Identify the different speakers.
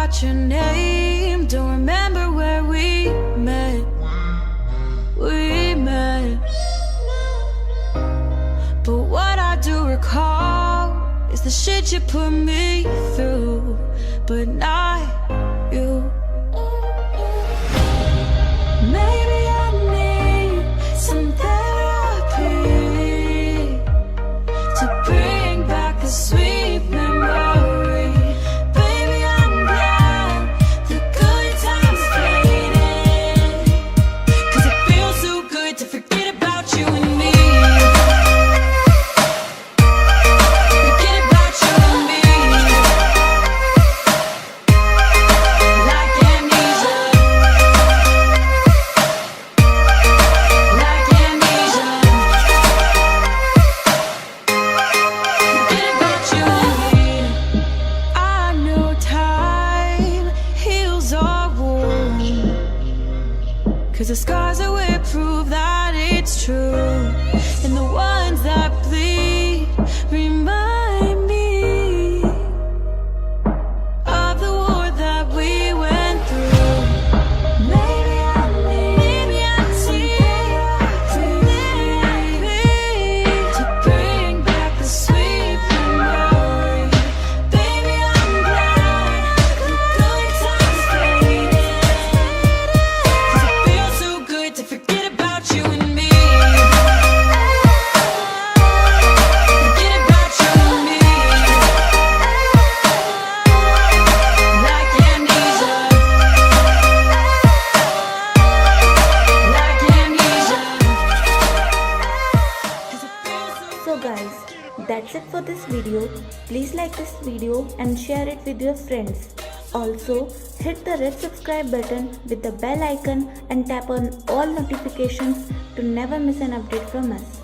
Speaker 1: forgot your name, don't remember where we met. But what I do recall is the shit you put me through, but not you. Maybe I need some therapy to bring back the sweet memory. Baby, I'm glad the good times faded, 'cause it feels so good to forget about you and me. Forget about you and me. Like amnesia. Like amnesia. Forget about you and me. I know time heals our wounds, 'cause the scars that we prove that it's true, and the ones that bleed remind me of the war that we went through. Maybe I need some therapy to bring back the sweet memory. Baby, I'm glad the good times faded, 'cause it feels so good to forget about you and me. Forget about you and me. Like amnesia. Like amnesia. 'Cause it feels so
Speaker 2: So guys, that's it for this video. Please like this video and share it with your friends. Also, hit the red subscribe button with the bell icon and tap on all notifications to never miss an update from us.